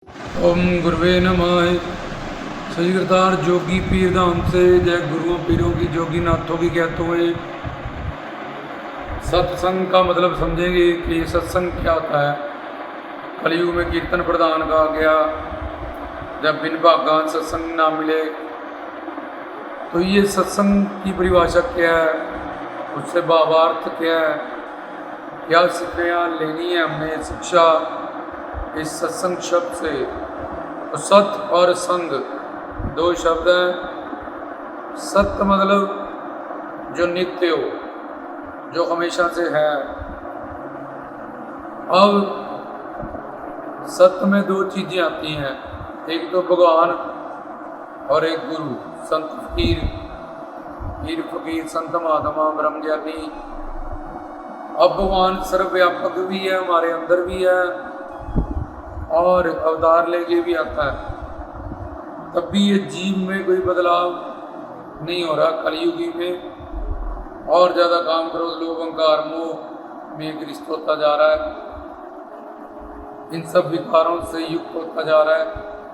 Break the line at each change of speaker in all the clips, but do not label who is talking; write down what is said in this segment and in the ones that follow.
ओम गुरुवे नमः। सही करतार जोगी पीर धाम से जय गुरुओं पीरों की जोगी नाथों की कहते हुए सत्संग का मतलब समझेंगे कि सत्संग क्या होता है। कलयुग में कीर्तन प्रदान कहा गया, जब बिन भागा सत्संग ना मिले। तो ये सत्संग की परिभाषा क्या है, उससे भावार्थ क्या है, क्या शिक्षा लेनी है हमने शिक्षा इस सत्संग शब्द से। तो सत्य और संग दो शब्द हैं। सत्य मतलब जो नित्य हो, जो हमेशा से है। अब सत्य में दो चीजें आती हैं, एक तो भगवान और एक गुरु, संत फकीर, पीर फकीर, संत महात्मा, ब्रह्मज्ञानी। अब भगवान सर्वव्यापक भी है, हमारे अंदर भी है और अवतार लेके भी आता है। तब भी ये जीव में कोई बदलाव नहीं हो रहा। कलयुगी में और ज़्यादा काम क्रोध लोभ अहंकार मोह में ग्रस्त होता जा रहा है, इन सब विकारों से युक्त होता जा रहा है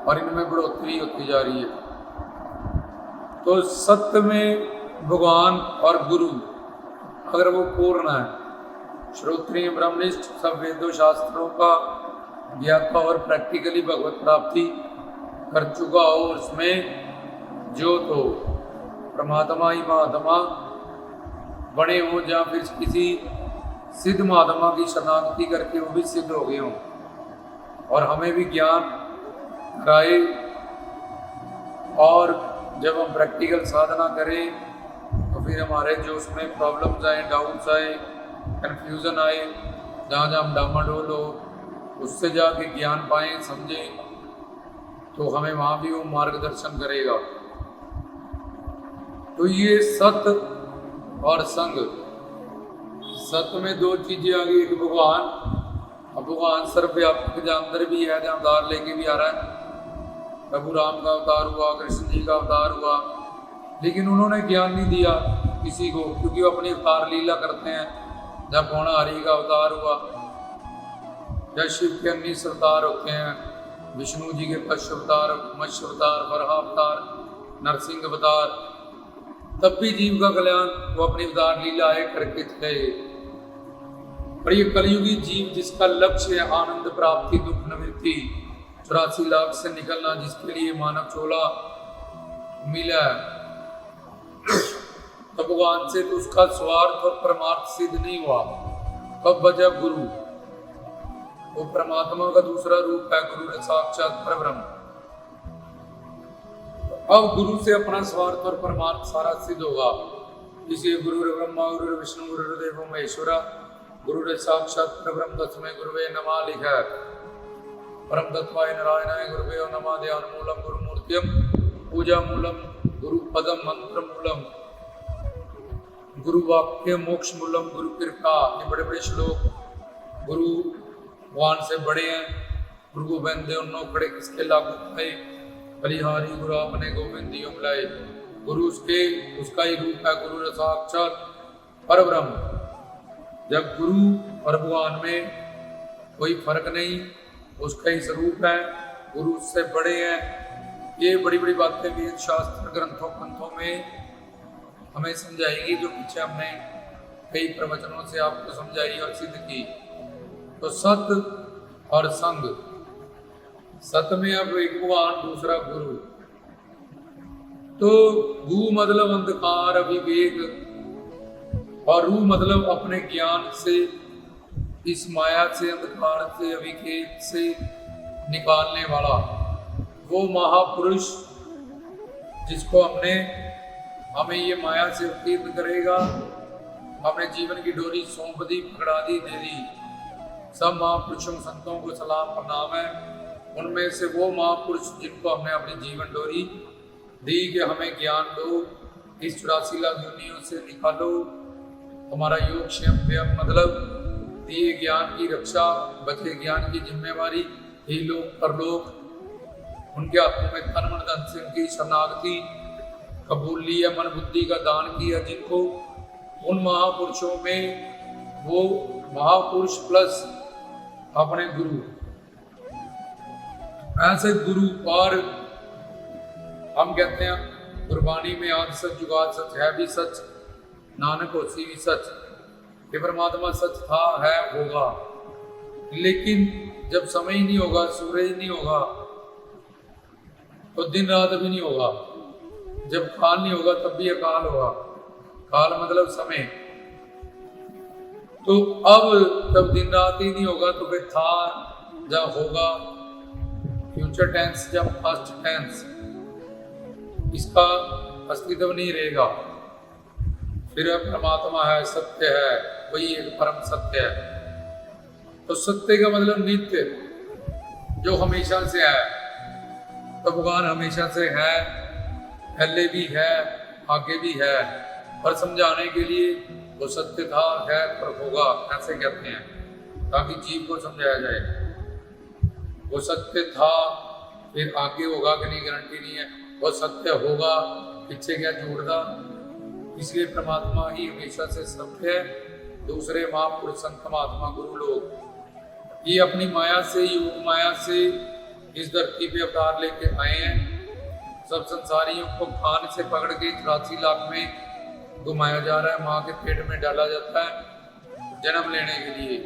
और इनमें बढ़ोतरी होती जा रही है। तो सत्य में भगवान और गुरु अगर वो पूर्ण है, श्रोत्रिय ब्रह्मनिष्ठ सब वेदों शास्त्रों का ज्ञाता और प्रैक्टिकली भगवत प्राप्ति कर चुका हो, उसमें जो तो परमात्मा ही महात्मा बने हों या फिर किसी सिद्ध महात्मा की शरणागति करके वो भी सिद्ध हो गए हों और हमें भी ज्ञान कराए। और जब हम प्रैक्टिकल साधना करें तो फिर हमारे जो उसमें प्रॉब्लम्स आए, डाउट्स आए, कन्फ्यूज़न आए, जहाँ जहाँ हम डामाडोल हो, उससे जाके ज्ञान पाएं, समझें, तो हमें वहाँ भी वो मार्गदर्शन करेगा। तो ये सत्य और संग, सत्य में दो चीजें आ गई, एक भगवान। अब भगवान सर्वव्यापक के अंदर भी है, जहाँ अवतार लेके भी आ रहा है। प्रभु राम का अवतार हुआ, कृष्ण जी का अवतार हुआ, लेकिन उन्होंने ज्ञान नहीं दिया किसी को, क्योंकि वो अपनी अवतार लीला करते हैं। जब भोणाहरि का अवतार हुआ, जब शिव के 19 अवतार होते हैं, विष्णु जी के पशु अवतार, मत्स्य अवतार, वराह अवतार, नरसिंह अवतार, तब भी जीव का कल्याण वो अपनी अवतार लीलाएं करके थे। पर ये कलयुगी जीव जिसका लक्ष्य है आनंद प्राप्ति, दुख निवृत्ति, 84 लाख से निकलना, जिसके लिए मानव चोला मिला है, तो भगवान से तो उसका स्वार्थ और परमार्थ सिद्ध नहीं हुआ। कब बचा गुरु, वो परमात्मा का दूसरा रूप है, गुरु ने साक्षात परब्रह्म। अब गुरु से अपना स्वार्थ और परमार्थ सारा सिद्ध होगा। इसलिए गुरु ब्रह्मा गुरु विष्णु गुरु देवो महेश्वरा गुरु ने साक्षात परब्रह्म तस्मै गुरुवे नमः लिखा है। परम तत्वाय नारायणाय गुरुवे नमः, ध्यान मूलम गुरु मूर्तियम, पूजा मूलम गुरु पदम, मंत्र मूलम गुरु वाक्य, मोक्ष मूलम गुरु कृपा। ये बड़े बड़े श्लोक गुरु भगवान से बड़े हैं। गुरु गोविंद देव नौ खड़े किसके लागू पाए, बलिहारी गुरु आपने गोविंद दियो मिलाए। गुरु उसका ही रूप है, गुरु ने साक्षात परब्रह्म। जब गुरु और भगवान में कोई फर्क नहीं, उसका ही स्वरूप है, गुरु उससे बड़े हैं। ये बड़ी बड़ी बातें भी शास्त्र ग्रंथों में हमें समझाएगी, जो पीछे हमने कई प्रवचनों से आपको समझाई और सिद्ध की। तो सत्य और संग, सत्य में अब एक भगवान, दूसरा गुरु। तो गु मतलब अंधकार अविवेक, और रू मतलब अपने ज्ञान से, इस माया से, अंधकार से, अविवेक से निकालने वाला वो महापुरुष, जिसको हमें ये माया से उत्तीर्ण करेगा। हमने जीवन की डोरी सौंप दी, पकड़ा दी, दे दी। सब महापुरुषों संतों को सलाम प्रणाम है। उनमें से वो महापुरुष जिनको हमने अपनी जीवन डोरी दी कि हमें ज्ञान दो, इस 84 लाख योनियों से निकालो, हमारा योग क्षेम व्यम, मतलब दिए ज्ञान की रक्षा, बचे ज्ञान की जिम्मेवारी, ही लोग परलोक उनके हाथों में तन मन धन से उनकी शरणागति कबूल लिया, मन बुद्धि का दान किया जिनको। उन महापुरुषों में वो महापुरुष प्लस अपने गुरु, ऐसे गुरु। और हम कहते हैं गुरबाणी में आदि सच जुगाद सच है भी सच, नानक होसी भी सच, कि परमात्मा सच था है होगा। लेकिन जब समय ही नहीं होगा, सूरज नहीं होगा, तो दिन रात भी नहीं होगा। जब काल नहीं होगा तब भी अकाल होगा। काल मतलब समय। तो अब तब दिन रात ही नहीं होगा तो फिर था जब होगा, फ्यूचर टेंस जब पास्ट टेंस, इसका अस्तित्व नहीं रहेगा। फिर परमात्मा है, सत्य है, वही एक परम सत्य है। तो सत्य का मतलब नित्य, जो हमेशा से है। तो भगवान हमेशा से है, पहले भी है, आगे भी है। पर समझाने के लिए वो सत्य था, है और होगा, ऐसे कहते हैं, ताकि जीव को समझाया जाए। वो सत्य था, फिर आगे होगा कि नहीं गारंटी नहीं है। वो सत्य होगा, पीछे क्या जोड़ता। इसलिए परमात्मा ही हमेशा से सत्य है। दूसरे महापुरुष संत महात्मा गुरु लोग ये अपनी माया से, योग माया से इस धरती पे अवतार लेके आए हैं। सब संसारियों को खान से पकड़ के 84 लाख में घुमाया जा रहा है, माँ के पेट में डाला जाता है जन्म लेने के लिए।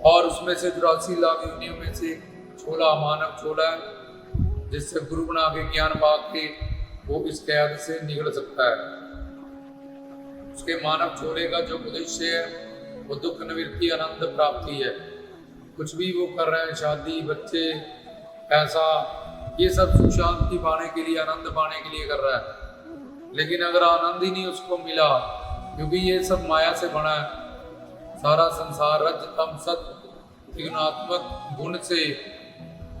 और उसमें से 84 लाख योनियों में से छोला मानव छोला है, जिससे गुरु बना के ज्ञान पाक के वो इस कैद से निकल सकता है। उसके मानव छोले का जो उद्देश्य है वो दुख निवृत्ति आनंद प्राप्ति है। कुछ भी वो कर रहे हैं, शादी, बच्चे, पैसा, ये सब सुख शांति पाने के लिए, आनंद पाने के लिए कर रहा है। लेकिन अगर आनंद ही नहीं उसको मिला, क्योंकि ये सब माया से बना है सारा संसार, रज तम सत त्रिगुणात्मक गुण से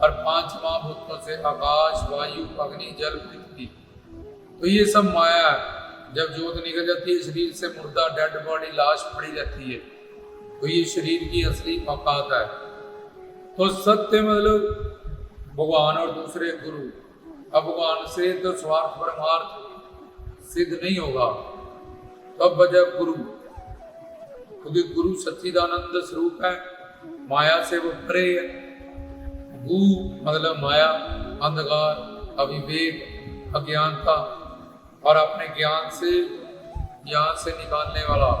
और 5 महाभूतों से, आकाश, वायु, अग्नि, जल, पृथ्वी। तो ये सब माया है। जब जोत निकल जाती है शरीर से, मुर्दा, डेड बॉडी, लाश पड़ी रहती है। तो ये शरीर की असली औकात है। तो सत्य मतलब भगवान और दूसरे गुरु। अब भगवान से तो स्वार्थ परमार्थ सिद्ध नहीं होगा, तब वजह गुरु, क्योंकि गुरु सच्चिदानंद स्वरूप है, माया से वो परे है। गु मतलब माया, अंधकार, अविवेक, अज्ञानता, और अपने ज्ञान से यहाँ से निकालने वाला,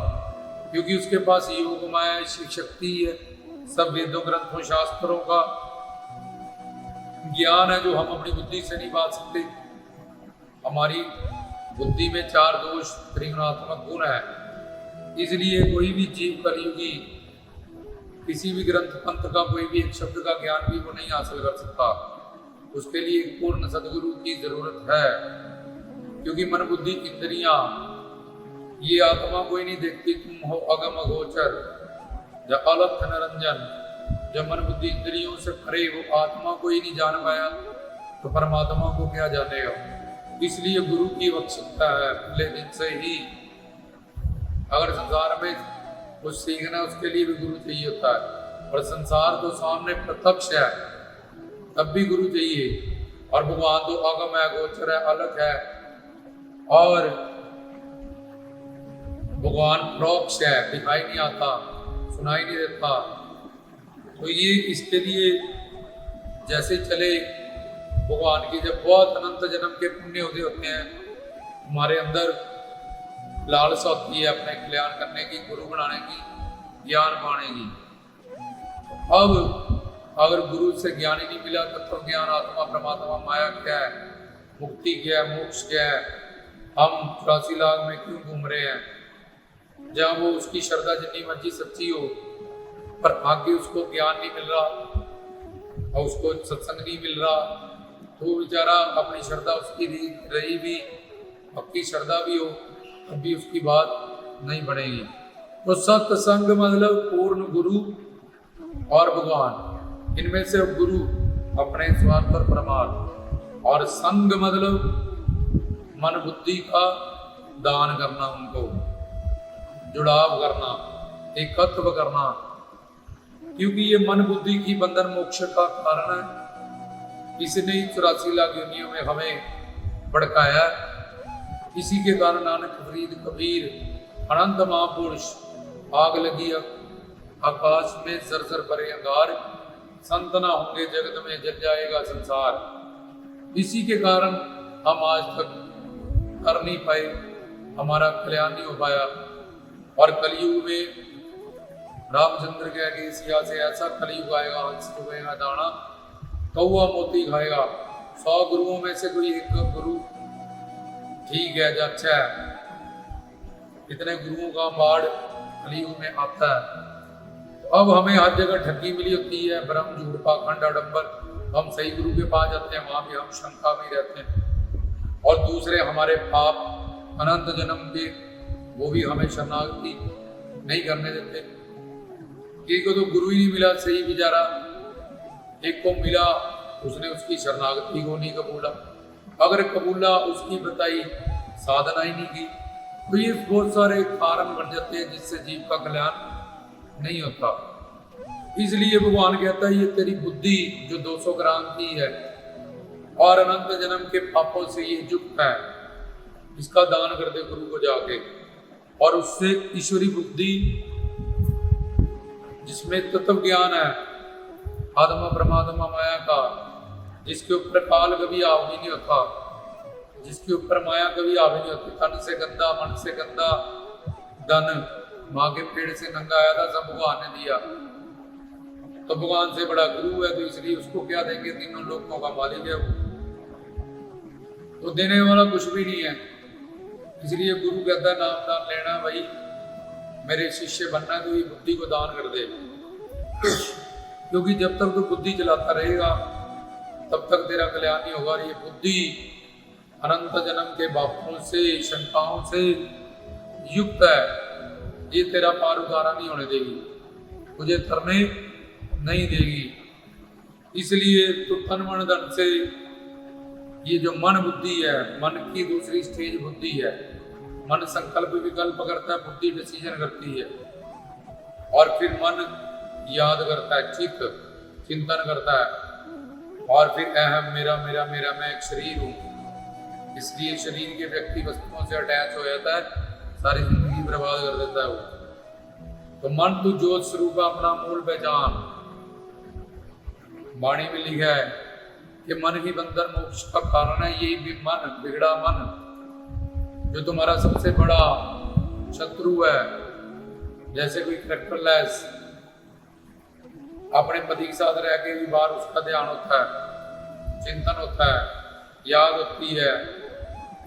क्योंकि उसके पास योग माया शक्ति है। सब वेदों, ग्रंथों, शास्त्रों का ज्ञान है जो हम अपनी बुद्धि से नहीं पा सकते। हमारी बुद्धि में 4 दोष त्रिगुणात्मक गुण है। इसलिए कोई भी जीव कलयुगी किसी भी ग्रंथ पंथ का कोई भी एक शब्द का ज्ञान भी वो नहीं हासिल कर सकता। उसके लिए एक पूर्ण सदगुरु की जरूरत है, क्योंकि मन बुद्धि इंद्रियां ये आत्मा कोई नहीं देखती। तुम हो अगम अगोचर, जब अलख निरंजन, जब मन बुद्धि इंद्रियों से परे वो आत्मा को ही नहीं जान पाया तो परमात्मा को क्या जानेगा। इसलिए गुरु की आवश्यकता है पहले दिन से ही। अगर संसार में कुछ सीखना, उसके लिए भी गुरु चाहिए होता है। और संसार तो सामने प्रत्यक्ष है, तब भी गुरु चाहिए। और भगवान तो अगम है, गोचर है, अलग है, और भगवान प्रोक्ष है, दिखाई नहीं आता, सुनाई नहीं देता। तो ये इसके लिए जैसे चले भगवान की, जब बहुत अनंत जन्म के पुण्य होते हैं, हमारे अंदर लालसा होती है अपने कल्याण करने की, गुरु बनाने की, ज्ञान पाने की। अब अगर गुरु से ज्ञान ही नहीं मिला, तत्व ज्ञान, आत्मा, परमात्मा, माया क्या है, मुक्ति क्या है, मोक्ष क्या है, हम 84 लाख में क्यों घूम रहे हैं, जहाँ वो उसकी श्रद्धा जितनी मर्जी सच्ची हो, पर आगे उसको ज्ञान नहीं मिल रहा और उसको सत्संग नहीं मिल रहा, तो बेचारा अपनी श्रद्धा उसकी रही भी, पक्की श्रद्धा भी हो, तब भी उसकी बात नहीं बढ़ेगी। तो सत्संग मतलब पूर्ण गुरु और भगवान, इनमें से गुरु अपने स्वार्थ पर परमार्थ, और संग मतलब मन बुद्धि का दान करना, उनको जुड़ाव करना, एकत्व करना, क्योंकि ये मन बुद्धि की बंधन मोक्ष का कारण है। इसने ही 84 लाख योनियों में हमें भड़काया। इसी के कारण नानक, फरीद, कबीर, अनंत महापुरुष, आग लगी आकाश में, जर जर भरे अंगार, संत ना होंगे जगत में जल जाएगा संसार। इसी के कारण हम आज तक कर नहीं पाए, हमारा कल्याण नहीं हो पाया। और कलयुग में रामचंद्र कह के सिया से ऐसा कलयुग आएगा, हंस चुकेगा दाना कौआ मोती खाएगा। 100 गुरुओं में से कोई एक गुरु ठीक है जो अच्छा है, इतने गुरुओं का बाढ़ कलयुग में आता है। तो अब हमें हर जगह ठगी मिली होती है, भ्रम झूठ पाखंड आडंबर। हम सही गुरु के पास जाते हैं, वहां भी हम शंका में रहते हैं, और दूसरे हमारे पाप अनंत जन्म के वो भी हमें शरणागति नहीं करने देते। एक को तो गुरु ही नहीं मिला सही बेचारा, एक को मिला उसने उसकी शरणागति को नहीं कबूला, अगर कबूला उसकी बताई साधना ही नहीं की। तो ये बहुत सारे कारण बन जाते हैं जिससे जीव का कल्याण नहीं होता। इसलिए भगवान कहता है ये तेरी बुद्धि जो 200 ग्राम की है और अनंत जन्म के पापों से ये युक्त है, इसका दान कर दे गुरु को जाके, और उससे ईश्वरी बुद्धि जिसमें तत्व ज्ञान है, आत्मा परमात्मा माया का, जिसके ऊपर काल कभी हावी नहीं होता, जिसके ऊपर माया कभी हावी नहीं होती। तन से गंदा मन से गंदा धन माँ के पेड़ से नंगा आया था, सब भगवान ने दिया। तो भगवान से बड़ा गुरु है, तो इसलिए उसको क्या देंगे, तीनों लोगों का मालिक है वो, तो देने वाला कुछ भी नहीं है। इसलिए गुरु कहता है नाम दान लेना, भाई मेरे शिष्य बनना तो ये बुद्धि को दान कर दे, क्योंकि जब तक तो बुद्धि चलाता रहेगा तब तक तेरा कल्याण नहीं होगा। ये बुद्धि अनंत जन्म के बापों से शंकाओं से युक्त है, ये तेरा पार उतारा नहीं होने देगी, मुझे तरने नहीं देगी। इसलिए तो तन मन धन से ये जो मन बुद्धि है, मन की दूसरी स्टेज बुद्धि है। मन संकल्प विकल्प करता है, बुद्धि डिसीजन करती है, और फिर मन याद करता है, चित्त चिंतन करता है, और फिर अहम मेरा मेरा मेरा मैं एक शरीर हूँ। इसलिए शरीर के व्यक्ति वस्तुओं से अटैच हो जाता है, सारी जिंदगी बर्बाद कर देता है वो। तो मन तू ज्योत स्वरूप अपना मूल पहचान। वाणी में लिखा है कि मन ही बंधन मोक्ष का कारण है। यही भी मन बिगड़ा मन जो तुम्हारा सबसे बड़ा शत्रु है। जैसे कोई कैरेक्टरलेस अपने पति के साथ रह के भी बाहर उसका ध्यान होता है, चिंतन होता है, याद होती है।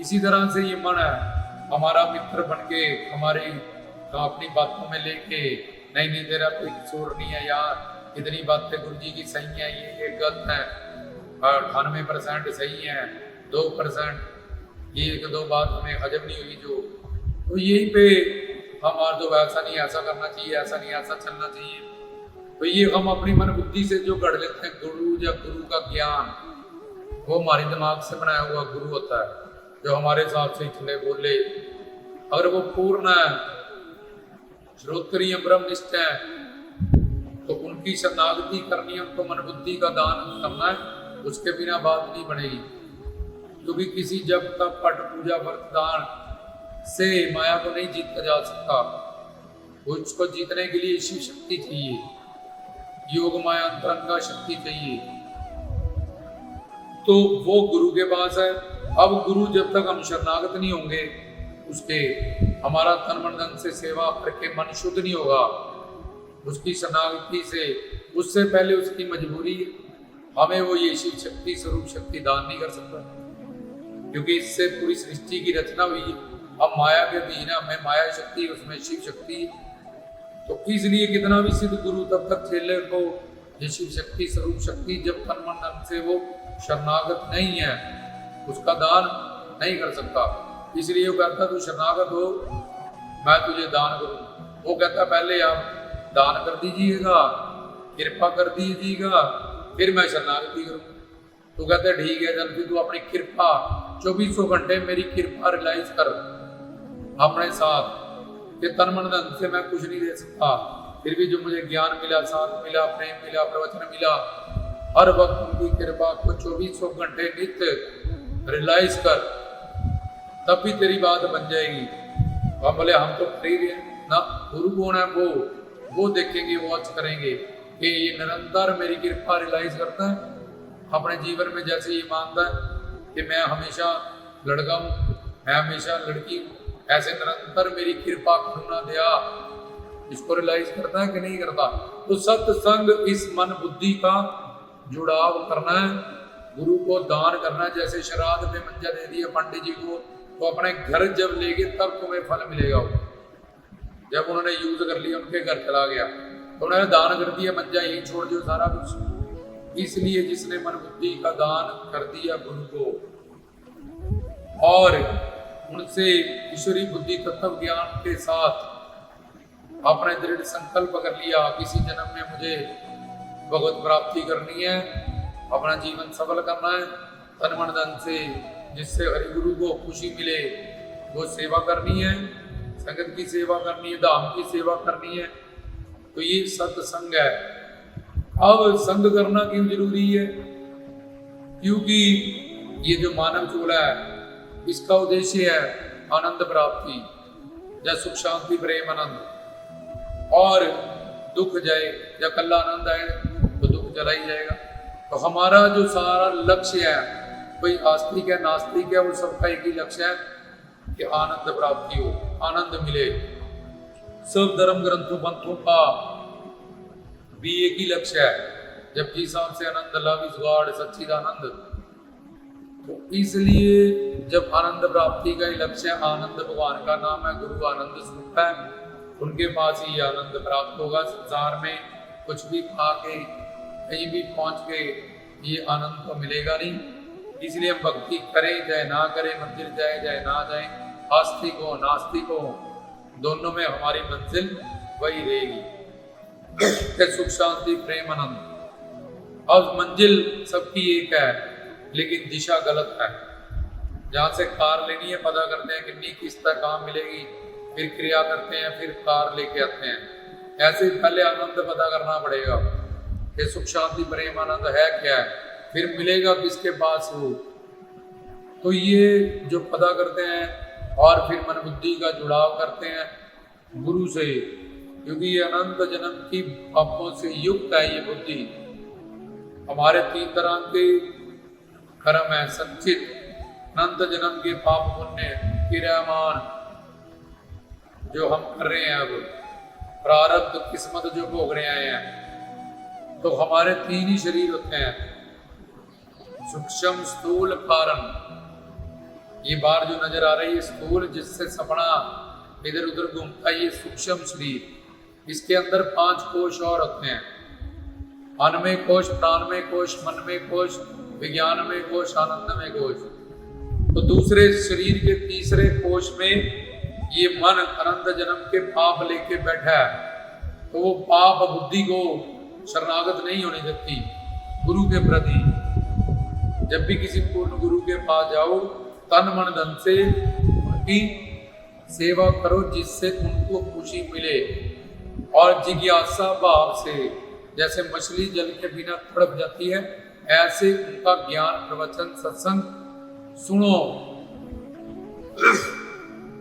इसी तरह से ये मन है हमारा मित्र बनके हमारी अपनी बातों में लेके, नहीं नहीं तेरा कोई कसूर नहीं है यार, इतनी बातें गुरु जी की सही है, ये गलत है, 98% सही है, 2% ये 1-2 बात हमें हजम नहीं हुई जो, तो यही पे हमारा तो ऐसा नहीं ऐसा करना चाहिए, ऐसा नहीं ऐसा चलना चाहिए। तो ये हम अपनी मन बुद्धि से जो गढ़ लेते हैं गुरु या गुरु का ज्ञान, वो हमारे दिमाग से बनाया हुआ गुरु होता है जो हमारे साथ से चले बोले। अगर वो पूर्ण है, श्रोत्रिय ब्रह्मनिष्ठ है, तो उनकी शरणागति करनी है, उनको मन बुद्धि का दान करना है, उसके बिना बात नहीं बनेगी। क्योंकि किसी जब तक पट पूजा व्रत दान से माया को नहीं जीता जा सकता, उसको जीतने के लिए शिव शक्ति चाहिए, योग माया अंतरंगा शक्ति चाहिए, तो वो गुरु के पास है। अब गुरु जब तक हम शरणागत नहीं होंगे उसके, हमारा तन मन धन से सेवा करके मन शुद्ध नहीं होगा उसकी शरणागति से, उससे पहले उसकी मजबूरी हमें वो ये शिव शक्ति स्वरूप शक्ति दान नहीं कर सकता, क्योंकि इससे पूरी सृष्टि की रचना हुई। अब माया के अधीन हमें माया शक्ति, उसमें शिव शक्ति, तो इसलिए कितना भी सिद्ध गुरु तब तक चेले को ये शिव शक्ति स्वरूप शक्ति जब तन मन धन से वो शरणागत नहीं है उसका दान नहीं कर सकता। इसलिए वो कहता तू शरणागत हो, मैं तुझे दान करूं। वो कहता पहले आप दान कर दीजिएगा, कृपा कर दीजिएगा, फिर मैं शरणागति करूँ। तो कहते ठीक है, चल फिर तू अपनी कृपा 2400 घंटे मेरी कृपा रिलाइज कर अपने साथ, कि तन मन धन से मैं कुछ नहीं दे सकता, फिर भी जो मुझे ज्ञान मिला, साथ मिला, प्रेम मिला, प्रवचन मिला, हर वक्त उनकी कृपा को 2400 घंटे नित्य रियलाइज कर, तब भी तेरी बात बन जाएगी। हम बोले हम तो कर ही रहे ना, गुरु कौन है वो देखेंगे, वॉच करेंगे, कि ये निरंतर मेरी कृपा रियलाइज करता है अपने जीवन में, जैसे ये मानता है कि मैं हमेशा लड़का हूँ, मैं हमेशा लड़की हूँ, ऐसे निरंतर मेरी कृपा करुणा दया, इसको रियलाइज करता है कि नहीं करता। तो सत्संग इस मन बुद्धि का जुड़ाव करना है, गुरु को दान करना है। जैसे श्राद्ध में मंजा दे दिया पंडित जी को, तो अपने घर जब लेगे तब तुम्हें फल मिलेगा। जब उन्होंने यूज कर लिया, उनके घर चला गया तो उन्होंने दान कर दिया, मंजा यही छोड़ दिया सारा कुछ। इसलिए जिसने मन बुद्धि का दान कर दिया गुरु को और उनसे ईश्वरी बुद्धि तत्व ज्ञान के साथ अपने दृढ़ संकल्प कर लिया, किसी जन्म में मुझे भगवत प्राप्ति करनी है, अपना जीवन सफल करना है तन मन धन से, जिससे हरि गुरु को खुशी मिले, वो सेवा करनी है, संगत की सेवा करनी है, धाम की सेवा करनी है। तो ये सत्संग है। अब संग करना क्यों जरूरी है? क्योंकि ये जो मानव चोला है इसका उद्देश्य है आनंद प्राप्ति, जब सुख शांति प्रेम आनंद, और दुख जाए या कल आनंद आए तो दुख चला ही जाएगा। तो हमारा जो सारा लक्ष्य है, कोई आस्तिक है नास्तिक है, वो सबका एक ही लक्ष्य है कि आनंद प्राप्ति हो, आनंद मिले। सब धर्म ग्रंथों पंथों का भी एक ही लक्ष्य है, जबकि हिसाब से आनंद लव इज गॉड, सच्चिदानंद। तो इसलिए जब आनंद प्राप्ति का ही लक्ष्य, आनंद भगवान का नाम है, गुरु आनंद स्वरूप है, उनके पास ही आनंद प्राप्त होगा। संसार में कुछ भी खा के कहीं भी पहुंच के ये आनंद तो मिलेगा नहीं। इसलिए हम भक्ति करें चाहे ना करें, मंदिर जाए चाहे ना जाए, आस्तिक हो नास्तिक हो, दोनों में हमारी मंजिल वही रहेगी, सुख शांति प्रेम आनंद। अब मंजिल सबकी एक है लेकिन दिशा गलत है। जहाँ से कार लेनी है पता करते हैं कितनी किस्त कहाँ मिलेगी, फिर क्रिया करते हैं, फिर कार लेके आते हैं। ऐसे ही पहले आनंद पता करना पड़ेगा कि सुख शांति प्रेम आनंद है क्या है, फिर मिलेगा किसके पास हो। तो ये जो पता करते हैं और फिर मन बुद्धि का जुड़ाव करते हैं गुरु से, क्योंकि ये अनंत जन्म की पापों से युक्त है ये बुद्धि। हमारे 3 तरह के कर्म है संचित, अनंत जन्म के पाप पुण्य क्रियामान जो हम कर रहे हैं, अब प्रारब्ध किस्मत जो भोग रहे हैं। तो हमारे 3 ही शरीर होते हैं, सूक्ष्म स्थूल कारण। ये बार जो नजर आ रही है स्थूल, जिससे सपना इधर उधर घूमता है, ये सूक्ष्म शरीर। इसके अंदर 5 कोश और होते हैं, अन्नमय कोश, प्राणमय कोश, मनमय कोश, विज्ञानमय कोश, आनंदमय कोश। तो दूसरे शरीर के तीसरे कोश में ये मन अनंत जन्म के पाप लेके बैठा है। तो वो पाप बुद्धि को शरणागत नहीं होने देती गुरु के प्रति। जब भी किसी पूर्ण गुरु के पास जाओ, तन मन धन से उनकी सेवा करो, जिससे उनको खुशी मिले। और जिज्ञासा भाव से, जैसे मछली जल के बिना तड़प जाती है, ऐसे उनका ज्ञान प्रवचन सत्संग सुनो।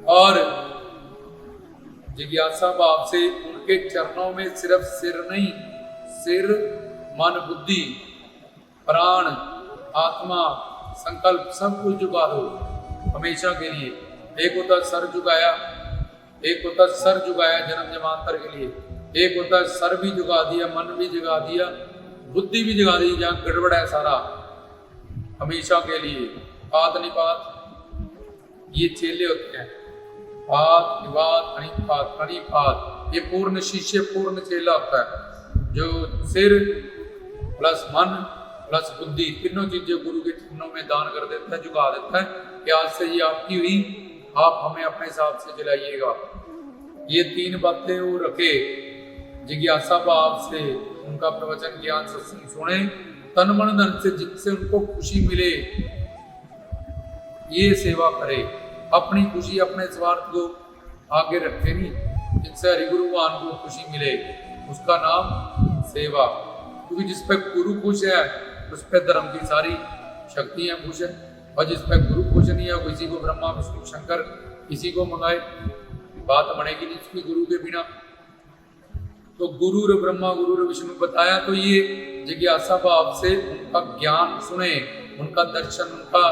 और जिज्ञासा भाव से उनके चरणों में सिर्फ सिर नहीं, सिर मन बुद्धि प्राण आत्मा संकल्प सब कुछ झुका दो हमेशा के लिए। एक होता सर झुकाया, एक होता सर झुकाया जन्म जन्मांतर के लिए, एक होता सर भी झुका दिया, मन भी जगा दिया, बुद्धि भी जगा दी, जहाँ गड़बड़ है सारा हमेशा के लिए। पात निपात ये चेले होते हैं, पात निपात अनिपात अनिपात, ये पूर्ण शिष्य पूर्ण चेला होता है, जो सिर प्लस मन प्लस बुद्धि तीनों चीजें गुरु के चरणों में दान कर देता है, झुका देता है कि आज से ये आपकी हुई, आप हमें अपने हिसाब से चलाइएगा। ये 3 बातें वो रखे, जिज्ञासा भाव से उनका प्रवचन ज्ञान सत्संग सुने, तन मन धन से जिससे उनको खुशी मिले, ये सेवा करे। अपनी खुशी अपने स्वार्थ को आगे रखे नहीं, जिससे हरिगुरु भगवान को खुशी मिले, उसका नाम सेवा। क्योंकि जिस पे गुरु खुश है उस पे धर्म की सारी शक्तियां खुश है, और जिस पे गुरु खुश नहीं है, किसी को ब्रह्मा विष्णु शंकर किसी को मंगाए, बात बनेगी नहीं उसकी गुरु के बिना। तो गुरुर ब्रह्मा गुरुर विष्णु बताया, तो ये जिज्ञासा भाव से उनका ज्ञान सुने, उनका दर्शन, उनका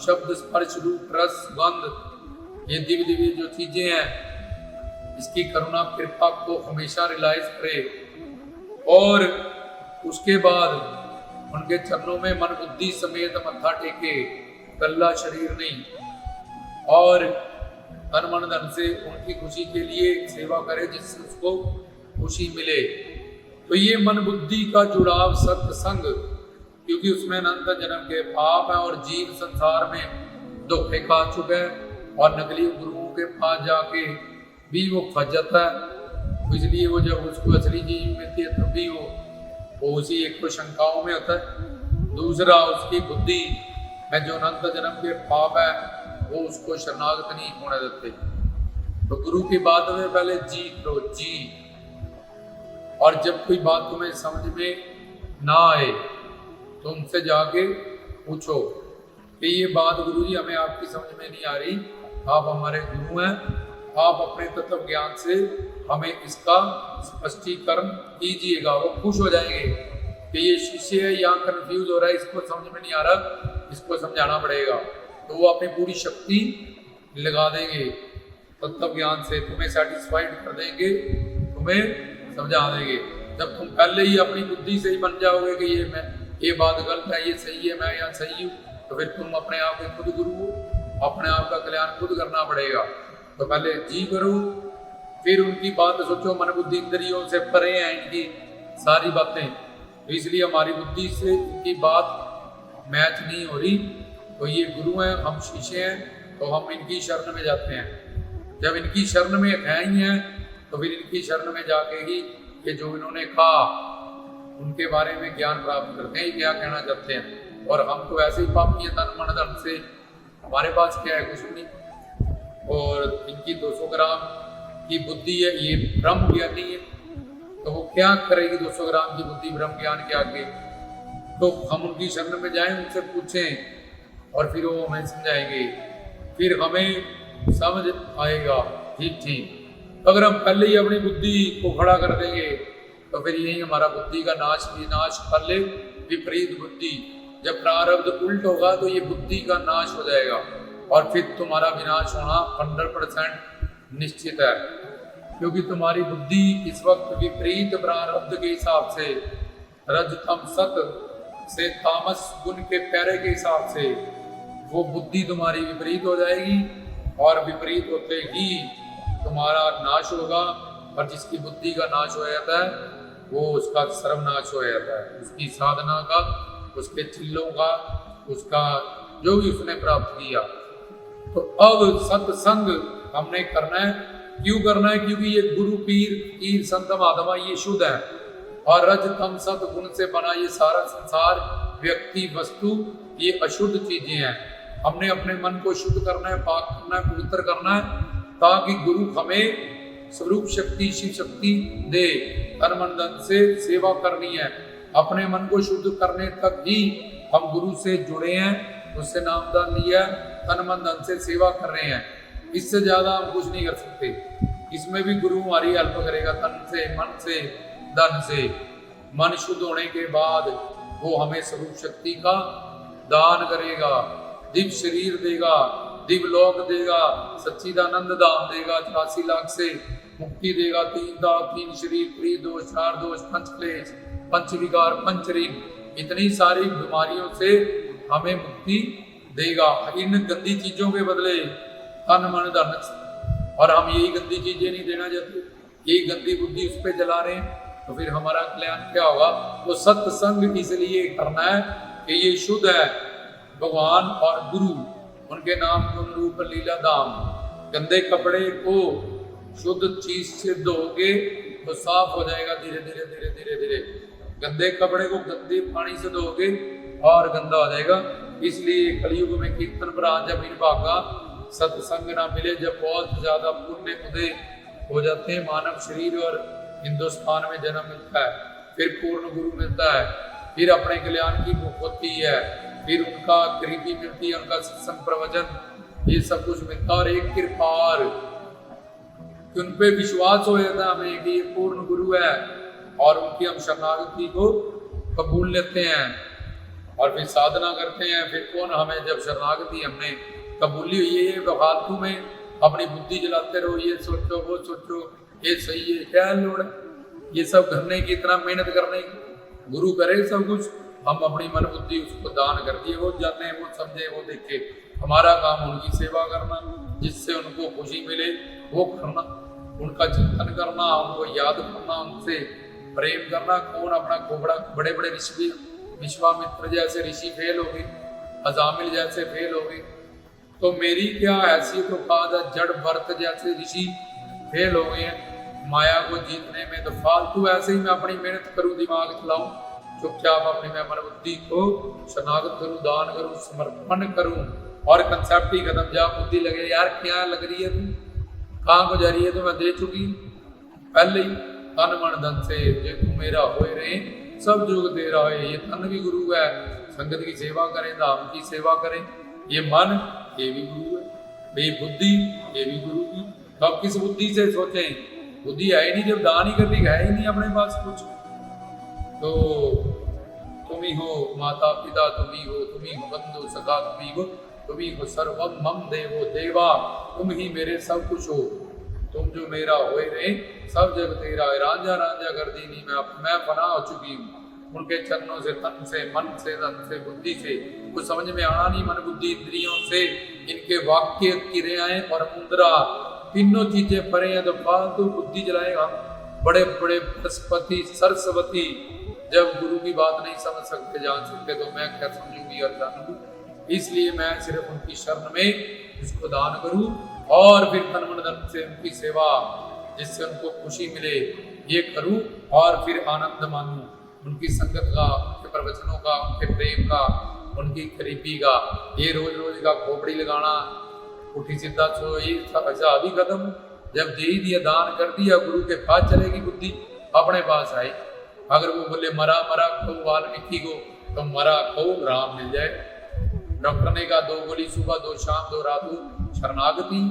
शब्द स्पर्श रूप रस गंध, ये दिव्य दिव्य जो चीजें हैं, इसकी करुणा कृपा को हमेशा रियलाइज करे। और उसके बाद उनके चरणों में मन बुद्धि समेत मत्था टेके, गल्ला शरीर नहीं, और तन मन धन से उनकी खुशी के लिए सेवा करे जिससे उसको खुशी मिले। तो ये मन बुद्धि का जुड़ाव सत्संग, क्योंकि उसमें अनंत जन्म के पाप है और जीव संसार में धोखे खा चुका है और नकली गुरुओं के पास जाके भी वो फंस जाता है। इसलिए वो जब उसको असली जीव मिलती है तब भी वो उसी एक तो शंकाओं में होता है। दूसरा, उसकी बुद्धि में जो अनंत जन्म के पाप है वो उसको शरणागत नहीं होने देते। तो गुरु की बात में पहले जी करो, जी। और जब कोई बात तुम्हें समझ में ना आए तो उनसे जाके पूछो कि ये बात गुरुजी हमें आपकी समझ में नहीं आ रही, आप हमारे गुरु हैं, आप अपने तत्व ज्ञान से हमें इसका स्पष्टीकरण कीजिएगा। वो खुश हो जाएंगे कि ये शिष्य है, यहाँ कंफ्यूज हो रहा है, इसको समझ में नहीं आ रहा, इसको समझाना पड़ेगा। तो वो अपनी पूरी शक्ति लगा देंगे, तत्व ज्ञान से तुम्हें सेटिस्फाइड कर देंगे, तुम्हें समझा देंगे। जब तुम पहले ही अपनी बुद्धि से ही बन जाओगे कि ये बात गलत है, ये सही है, मैं यहाँ सही हूँ, तो फिर तुम अपने आप के खुद गुरु हो, अपने आप का कल्याण खुद करना पड़ेगा। तो पहले जी करो, फिर उनकी बात सोचो। मन बुद्धि इंद्रियों से परे हैं इनकी सारी बातें, तो इसलिए हमारी बुद्धि से इनकी बात मैच नहीं हो रही। तो ये गुरु हैं, हम शिष्य हैं, तो हम इनकी शरण में जाते हैं। जब इनकी शरण में है ही हैं तो फिर इनकी शरण में जाके ही ये जो इन्होंने कहा उनके बारे में ज्ञान प्राप्त करते हैं, क्या कहना चाहते हैं। और हम तो ऐसे ही पापी हैं, तन मन धन से, हमारे पास क्या है, कुछ भी नहीं। और इनकी 200 ग्राम की बुद्धि है, ये ब्रह्म ज्ञानी है, तो वो क्या करेगी 200 ग्राम की बुद्धि ब्रह्म ज्ञान के आगे। तो हम उनकी शरण में जाएं, उनसे पूछें और फिर वो हमें समझाएंगे, फिर हमें समझ आएगा ठीक ठीक। अगर हम पहले ही अपनी बुद्धि को खड़ा कर देंगे तो फिर यही हमारा बुद्धि का विनाश कर ले। विपरीत बुद्धि, जब प्रारब्ध उल्ट होगा तो ये बुद्धि का नाश हो जाएगा और फिर तुम्हारा विनाश होना 100% निश्चित है, क्योंकि तुम्हारी बुद्धि इस वक्त विपरीत प्रारब्ध के हिसाब से, रजतम सत से तामस गुण के पैरे के हिसाब से वो बुद्धि तुम्हारी विपरीत हो जाएगी और विपरीत होते ही तुम्हारा नाश होगा। और जिसकी बुद्धि का नाश हो जाता है वो उसका सर्वनाश हो जाता है, उसकी साधना का, उसके चिल्लों का, उसका जो भी उसने प्राप्त किया। तो अब सत्संग हमने करना है। क्यों करना है? क्योंकि ये गुरु पीर संत महात्मा ये शुद्ध है और रज तम सत गुण से बना ये सारा संसार, व्यक्ति, वस्तु, ये अशुद्ध चीजें हैं। हमने अपने मन को शुद्ध करना है, पाक करना है, पवित्र करना है, ताकि गुरु हमें स्वरूप शक्ति, शिव शक्ति दे। तन मन धन से सेवा करनी है, अपने मन को शुद्ध करने तक ही हम गुरु से जुड़े हैं, उससे नामदान लिया, तन मन धन से सेवा कर रहे हैं। इससे ज्यादा हम कुछ नहीं कर सकते। इसमें भी गुरु हमारी हेल्प करेगा, तन से, मन से, धन से। मन शुद्ध होने के बाद वो हमें स्वरूप शक्ति का दान करेगा, दिव्य शरीर देगा, दिव्य लोक देगा, सच्चिदानंद धाम देगा, 84 लाख से मुक्ति देगा, 3 दांत, 3 शरीर, त्रिदोष, 4 दोष, 5 क्लेश, 5 विकार, 5 ऋण, इतनी सारी बीमारियों से हमें मुक्ति देगा। इन गंदी चीजों के बदले तन मन धन, और हम यही गंदी चीजें नहीं देना चाहते, यही गंदी बुद्धि उस पर जला रहे हैं, तो फिर हमारा कल्याण क्या होगा? तो सत्संग इसलिए करना है कि ये शुद्ध है, भगवान और गुरु, उनके नाम गुण रूप लीला धाम। गंदे कपड़े को शुद्ध चीज से धोगे तो साफ हो जाएगा धीरे धीरे धीरे धीरे धीरे। गंदे कपड़े को गंदे पानी से धोगे और गंदा हो जाएगा। इसलिए कलयुग में कीर्तन पर जब इन भागा सत्संग ना मिले, जब बहुत ज्यादा पुण्य उदय हो जाते हैं, मानव शरीर और हिंदुस्तान में जन्म मिलता है, फिर पूर्ण गुरु मिलता है, फिर अपने कल्याण की भूख होती है, फिर उनका गरीबी मिलती है, उनका सत्संग प्रवचन, ये सब कुछ मिलता है। और एक कृपार कि उन पे विश्वास हो जाता है हमें कि ये पूर्ण गुरु है, और उनकी हम शरणागति को कबूल लेते हैं और फिर साधना करते हैं। फिर कौन हमें, जब शरणागति हमने कबूली हुई है, ये फालतू में अपनी बुद्धि जलाते रहो, ये सोचो वो सोचो, ये सही है, क्या लोड़ है ये सब करने की, इतना मेहनत करने की। गुरु करे सब कुछ, हम अपनी मन बुद्धि उसको दान कर दिए, वो जाने, वो समझे, वो देखे। हमारा काम उनकी सेवा करना, जिससे उनको खुशी मिले वो करना, उनका चिंतन करना, उनको याद करना, उनसे प्रेम करना। कौन अपना खोपड़ा, बड़े बड़े ऋषि, विश्वामित्र जैसे ऋषि फेल हो गए, अजामिल जैसे फेल हो गए, तो मेरी क्या हैसियत तो कहा, जड़ भरत जैसे ऋषि फेल हो गए हैं माया को जीतने में। तो फालतू ऐसे ही मैं अपनी मेहनत करूं, दिमाग चलाऊं, चुपचाप अपनी मैं मन बुद्धि को शरणागत करूं, दान करूं, समर्पण करूं, और कंसेप्ट ही खत्म। जा बुद्धि लगे यार क्या लग रही है, तुम कहाँ को जा रही है, तो मैं दे चुकी पहले ही तन मन धन से, जे तू मेरा होए रहे सब जोग दे रहा है। ये तन भी गुरु है, संगत की सेवा करें, धाम की सेवा करें। ये मन, ये भी गुरु है, ये बुद्धि, ये भी गुरु की। तो अब किस बुद्धि से सोचें, बुद्धि है ही नहीं, जब दान ही करनी है ही नहीं अपने पास कुछ। तो तुम ही हो माता पिता, तुम ही हो बंधु सखा, तुम ही हो सर्वम मम देवो देवा, तुम ही मेरे सब कुछ हो, तुम जो मेरा होए रहे सब जग तेरा है। रांझा रांझा कर दीनी मैं फना हो चुकी हूँ उनके चरणों से, तन से, मन से, धन से, बुद्धि से। कुछ समझ में आना नहीं, मन बुद्धि इंद्रियों से, इनके वाक्य, क्रियाएं और मुद्रा, तीनों चीजें परे हैं। तो फालतू बुद्धि जलाएगा। बड़े बड़े बृहस्पति सरस्वती जब गुरु की बात नहीं समझ सकते, जान सकते, तो मैं क्या समझूंगी और जानूंगी। इसलिए मैं सिर्फ उनकी शरण में इसको दान करूं, और फिर तन मन धन से उनकी सेवा, जिससे उनको खुशी मिले, ये करूं, और फिर आनंद मानूं उनकी संगत का, उनके प्रवचनों का, उनके प्रेम का, उनकी करीबी का। ये रोज रोज का खोपड़ी लगाना, उठी सीधा सो, ये ऐसा अभी खत्म। जब दे ही दिया, दान कर दिया, गुरु के पास चलेगी बुद्धि, अपने पास आई। अगर वो बोले मरा मरा खो वाल्मीकि को, तो मरा खो राम मिल जाए। डॉक्टर ने कहा 2 गोली सुबह, 2 शाम, 2 रात, शरणागति,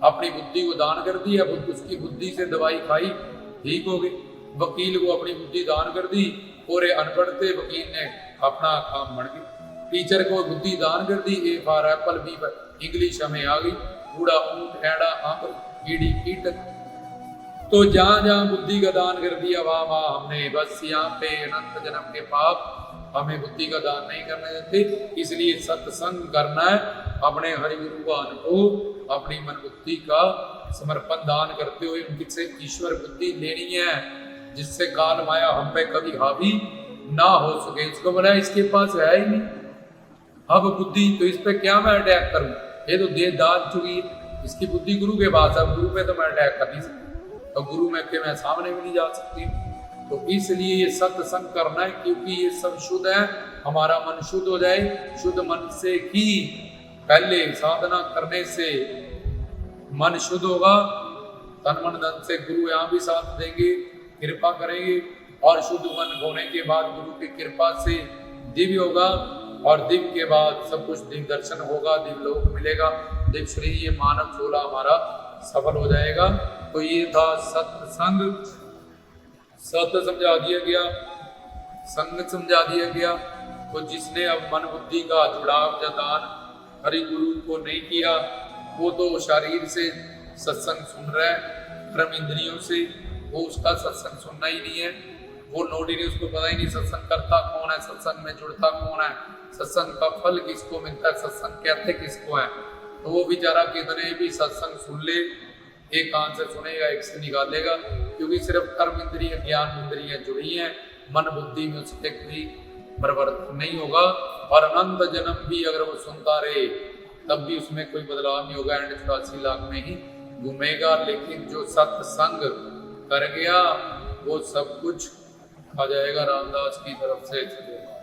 अपनी बुद्धि को दान कर दी। अब उसकी बुद्धि से दवाई खाई, ठीक हो गई। वकील को अपनी बुद्धि दान कर दी, पूरे अनपढ़ थे, वकील ने अपना काम बढ़ गई। टीचर को बुद्धि दान कर दी, ए फॉर एप्पल, बी पर इंग्लिश हमें आ गई, बूढ़ा ऊंट, एड़ा आंख, कीड़ी कीटक। तो जहां जहां बुद्धि का दान कर दिया, वहां वहां हमने बस यहाँ पे अनंत जन्म के पाप हमें बुद्धि का दान नहीं करने देते। इसलिए सत्संग करना है, अपने हरि गुरुवान को अपनी मन बुद्धि का समर्पण दान करते हुए उनकी से ईश्वर बुद्धि लेनी है, जिससे काल माया हम पे कभी हावी ना हो सके। इसको बोला इसके पास है ही नहीं अब बुद्धि, तो इस पे क्या मैं अटैक करूं, ये तो देह दान चुकी है, इसकी बुद्धि गुरु के पास। अब गुरु पे तो मैं अटैक कर नहीं सकती, तो गुरु में के मैं सामने भी नहीं जा सकती। तो इसलिए ये सत्संग करना है, क्योंकि ये सब शुद्ध है, हमारा मन शुद्ध हो जाए। शुद्ध मन से ही पहले साधना करने से मन शुद्ध होगा, तन मन धन से गुरु यहाँ भी साथ देंगे, कृपा करेंगे, और शुद्ध मन होने के बाद गुरु की कृपा से दिव्य होगा, और दिव्य के बाद सब कुछ दिव्य दर्शन होगा, दिव्य लोक मिलेगा, दिव्य श्री, ये मानव चोला हमारा सफल हो जाएगा। तो ये था सत्संग, सत्य समझा दिया गया, संग समझा दिया गया। तो जिसने अब मन बुद्धि का जुड़ाव या दान हरि गुरु को नहीं किया, वो तो शरीर से सत्संग सुन रहा है, कर्म इंद्रियों से, वो उसका सत्संग सुनना ही नहीं है, वो नोट ही नहीं, उसको पता ही नहीं सत्संग करता कौन है, सत्संग में जुड़ता कौन है, सत्संग का फल किसको मिलता है, सत्संग कहते किसको है। तो वो बेचारा कितने भी सत्संग सुन ले, एक कान से सुनेगा, एक से निकालेगा, क्योंकि सिर्फ कर्म इंद्रिय, ज्ञान इंद्रियां जुड़ी हैं, मन बुद्धि में उसके कोई परिवर्तन नहीं होगा। और अनंत जन्म भी अगर वो सुनता रहे, तब भी उसमें कोई बदलाव नहीं होगा, एंड 84 लाख में ही घूमेगा। लेकिन जो सत्संग कर गया, वो सब कुछ आ जाएगा। रामदास की तरफ से चलेगा।